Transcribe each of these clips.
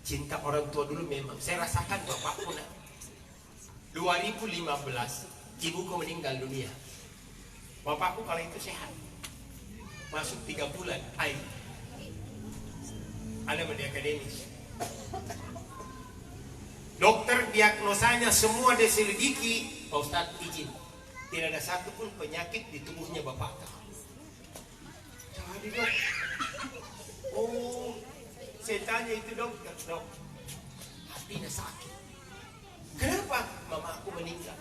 Cinta orang tua dulu memang saya rasakan bapakku. 2015 ibuku meninggal dunia. Bapakku kalau itu sehat, masuk 3 bulan ada di akademis. Dokter diagnosanya semua diselidiki, Pak Ustadz izin, tidak ada satu pun penyakit di tubuhnya bapak. Jadi dok, oh saya tanya itu dokter, dok hatinya sakit. Kenapa? Mama aku meninggal.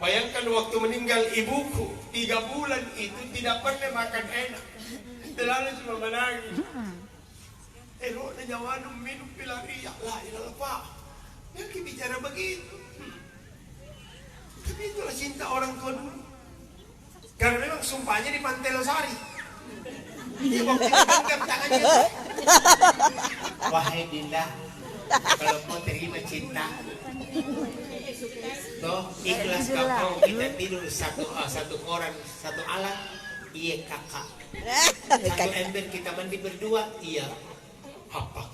Bayangkan waktu meninggal ibuku 3 bulan itu tidak pernah makan enak, selalu cuma menangis. Eloknya nyawa minum pilaria lah, ilah pak. Yang bicara begitu. Tapi itulah cinta orang tua dulu. Karena memang sumpahnya di Pantai Losari. Dia waktu digenggam tangannya. Wahai Dinda, kalau mau terima cinta, toh ikhlas kau kita tidur satu orang satu alat, iya kakak. Satu ember kita mandi berdua, iya. Apa?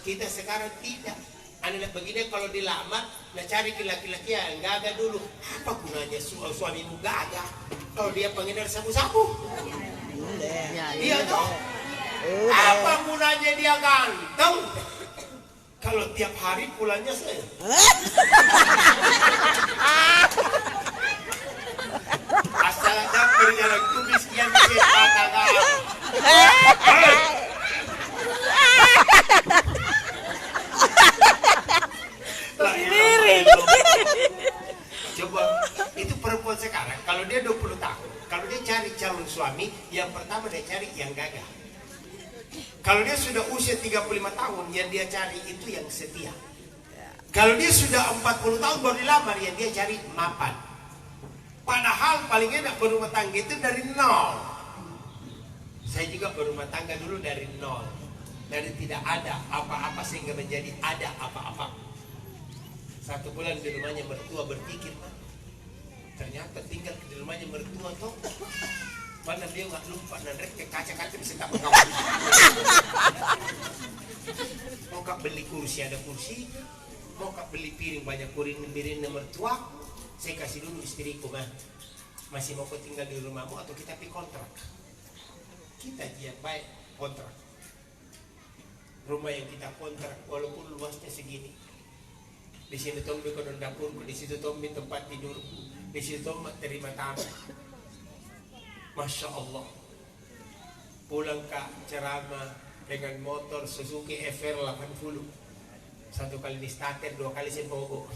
Kita sekarang tidak. Anak begini kalau dilamar, nak cari laki-laki yang gagah dulu. Apa gunanya suamimu gagah? Kalau dia pengedar sabu-sabu, iya toh. Apa gunanya dia ganteng? Kalau tiap hari pulangnya saya. Asal ada perjalanan kubis yang bisa katakan. Coba itu perempuan sekarang kalau dia 20 tahun, kalau dia cari calon suami, yang pertama dia cari yang gagah. Kalau dia sudah usia 35 tahun, yang dia cari itu yang setia. Kalau dia sudah 40 tahun baru dilamar, yang dia cari mapan. Padahal paling enak berumah tangga itu dari nol. Saya juga berumah tangga dulu dari nol. Dari tidak ada apa-apa sehingga menjadi ada apa-apa. 1 bulan di rumahnya mertua berpikir, ternyata tinggal di rumahnya mertua toh. Mana dia nggak lupa nandrek ke kaca-kaca bisa tak mengawal. Mau kak beli kursi ada kursi, mau kak beli piring banyak piring mertua. Saya kasih dulu istriku mah. Masih mau kau tinggal di rumahmu atau kita pi kontrak? Kita dia baik kontrak. Rumah yang kita kontrak walaupun luasnya segini. Di sini tombi kodon dapurku, di situ tombi tempat tidurku, di situ tombi terima tamu. Masya Allah. Pulang ke ceramah dengan motor Suzuki FR 80. 1 kali di starter, 2 kali saya mogok.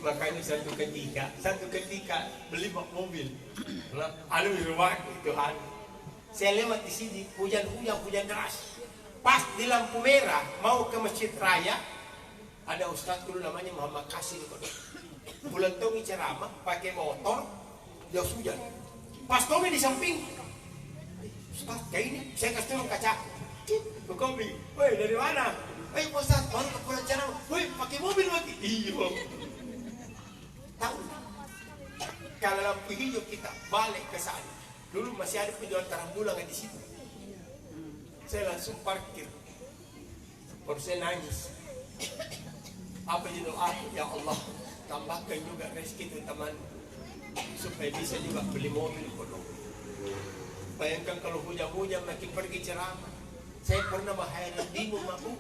Makanya satu ketika beli mobil. Aduh di rumah Tuhan. Saya lewat di sini hujan deras. Pas di lampu merah mau ke masjid raya, ada ustaz dulu namanya Muhammad Kasim. Bulan Tomi ceramah pakai motor, dia hujan. Pas Tomi di samping, ustaz kayak ini, saya kasih turun kaca. Kopi, woi dari mana? Woi ustaz, baru ke bulan ceramah, woi pakai mobil lagi. Iya. Tahu? Kalau lampu hijau kita balik ke sana. Dulu masih ada penjual terang bulan di situ. Saya langsung parkir. Baru saya nangis. Apa judul aku? Ya Allah, tambahkan juga rezeki itu teman supaya bisa juga beli mobil kodong. Bayangkan kalau hujan-hujan makin pergi ceramah. Saya pernah bahaya di rumahku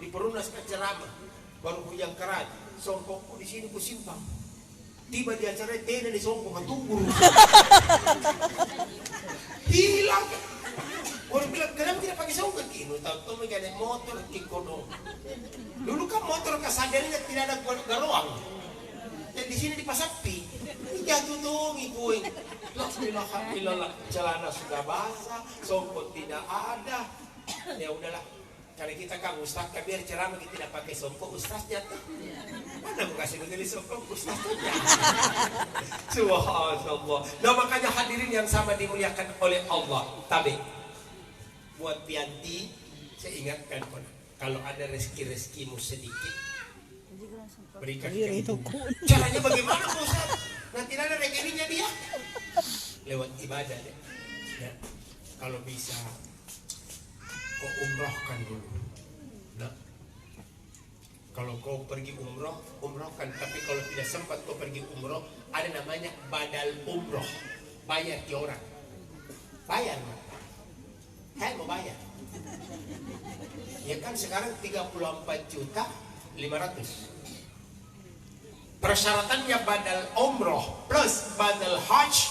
di Perumnas ke ceramah. Baru hujan keras, songkokku di sini ku simpang. Tiba di acara tenda di songkok ketubur. Hilang. Orang bilang, kenapa tidak pakai songkok? Ini tahu-tahu mereka ada motor kikodong. Dulu kan motor kesadarnya tidak ada garuang. Dan di sini dipasang pi. Jatuh tuh ngikuin. Alhamdulillah, celana sudah basah, songkok tidak ada. Ya udahlah. Karena kita kan ustaz, biar ceramah kita tidak pakai songkok, ustaz jatuh. Mana mau kasih beli songkok, ustaz jatuh. Subhanallah. Nah makanya hadirin yang sama dimuliakan oleh Allah. Tapi buat Pianti, saya ingatkan kalau ada rezeki-rezekimu sedikit, berikan ke ibu. Caranya bagaimana Ustaz? Nanti ada rezekinya dia. Lewat ibadah deh. Ya. Kalau bisa kau umrohkan dulu. Nah, kalau kau pergi umrohkan. Tapi kalau tidak sempat kau pergi umroh, ada namanya badal umroh. Bayar ke orang. Bayar, saya mau bayar. Ya kan sekarang 34.500.000. Persyaratannya badal umroh plus badal haji,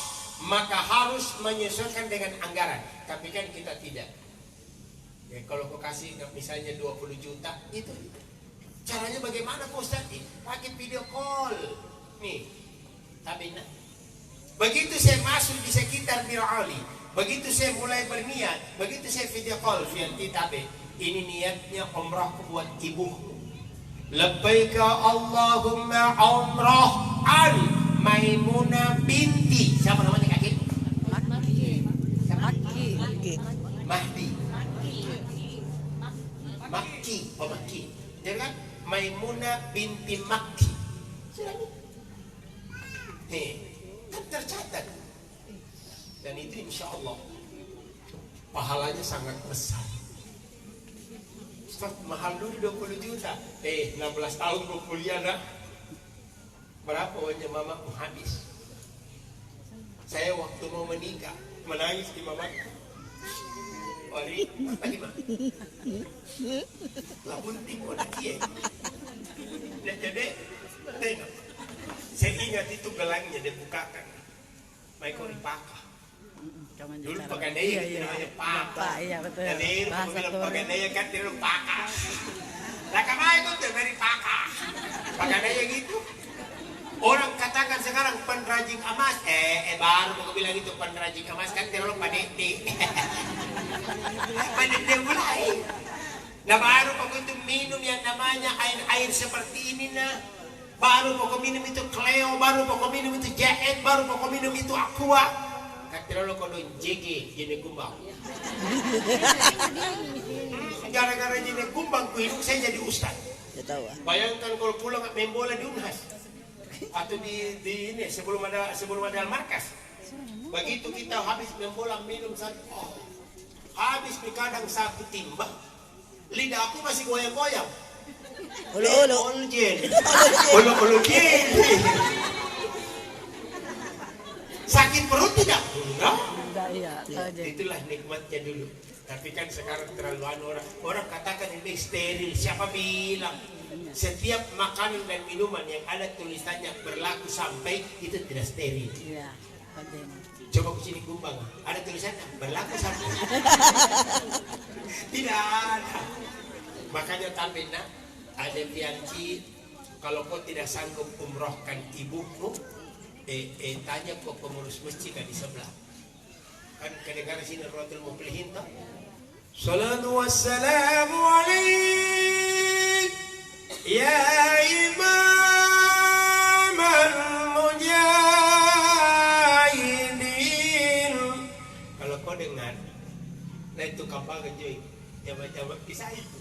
maka harus menyesuaikan dengan anggaran. Tapi kan kita tidak. Ya, kalau kau kasih misalnya 20 juta, itu caranya bagaimana Pak Ustaz? Pakai video call. Nih, tapi nah, begitu saya masuk di sekitar Bir Ali, begitu saya mulai berniat, begitu saya video call via tabe. Ini niatnya umrah buat ibu. Labbaika Allahumma umrah an Maimunah binti. Siapa namanya kakek? Mahdi. Makki. Jadi kan Maimunah binti Makki. Nih, kan tercatat. Dan itu insya Allah pahalanya sangat besar. Ustaz, mahal dulu 20 juta. 16 tahun gue kuliah nak. Berapa uangnya mama habis. Saya waktu mau menikah menangis di mama. Ori, apa gimana? Lapun timur lagi ya. Dan jadi, tengok. Saya ingat itu gelangnya dibukakan. Mereka dipakah. Dulu Pegadaian itu namanya Papa. Iya betul. Jadi aku bilang Pegadaian kan dulu Paka. Lah kemarin itu dari Paka. Pegadaian gitu. Orang katakan sekarang penrajin emas. Baru aku bilang itu penrajin emas kan terlalu padete. Padete mulai. Nah baru aku itu minum yang namanya air seperti ini nah. Baru aku minum itu Cleo, baru aku minum itu Jet, baru aku minum itu Aqua. Katanya lo kalau JG jenis kumbang. Gara-gara jenis kumbang ku hidup saya jadi ustaz. Bayangkan kalau pulang main bola di Unhas atau di ini sebelum ada markas. Begitu kita habis main bola minum satu, habis di kadang satu timba, lidah aku masih goyang-goyang. Ulu gini. Sakit perut tidak? Enggak. Iya. Itulah nikmatnya dulu. Tapi kan sekarang terlalu orang katakan ini steril. Siapa bilang? Setiap makanan dan minuman yang ada tulisannya berlaku sampai itu tidak steril. Iya. Penting. Coba ke sini kumbang. Ada tulisannya berlaku sampai. Tidak ada. Makanya tapi nak ada janji kalau kau tidak sanggup umrohkan ibumu. Tanya ke pengurus masjid kan di sebelah. Kan kedengaran sini Ratul Muflihin tak? Salatu wassalamu alaik ya imam al-mujahidin. Kalau kau dengar, nah itu kapal kejoy, jawab kisah itu.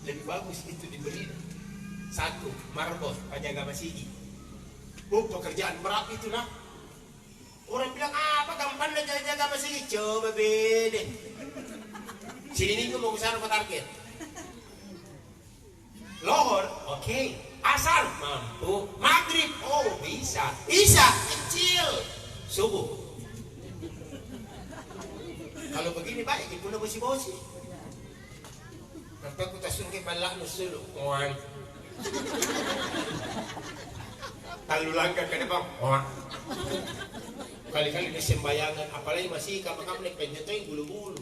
Lebih bagus itu diberi. Satu, marbot, penjaga masjid. Pekerjaan berat itu nah. Orang bilang apa gampang aja jaga masih coba bede. Sini nih mau kesana ke target. Lohor, oke. Asar, mampu. Maghrib, bisa. Isya, kecil. Subuh. Kalau begini baik, itu udah bosi-bosi. Nanti aku tasun ke balak nusul. Lalu langkah ke depan, kali-kali di sembayangan, apalagi masih kamu naik penjatuhin bulu-bulu.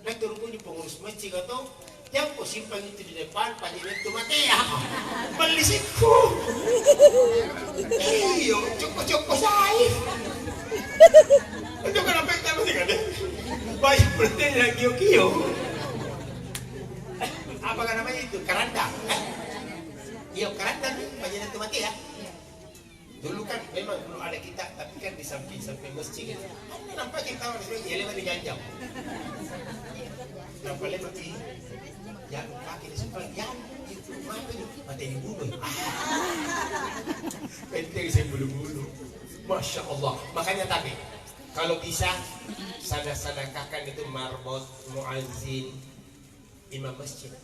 Nah turun di pengurus masjid atau yang kau simpan itu di depan, pajinan itu mati ya. Belisikku. Iyo, cukup saya. Itu kenapa kita mesti kan? Baik berarti yang kio-kio. Apa namanya itu? Keranda. Iya keranda nih, pajinan itu mati ya. Dulu kan memang belum ada kita, tapi kan di samping masjid. Nampak kita harus ya lewat di janjang. Nampak lewat di yang kaki di sebelah yang itu apa ini? Mati di bulu. Penting saya bulu-bulu. Masya Allah. Makanya tapi Kalau bisa sadakahkan itu marbot muazzin imam masjid.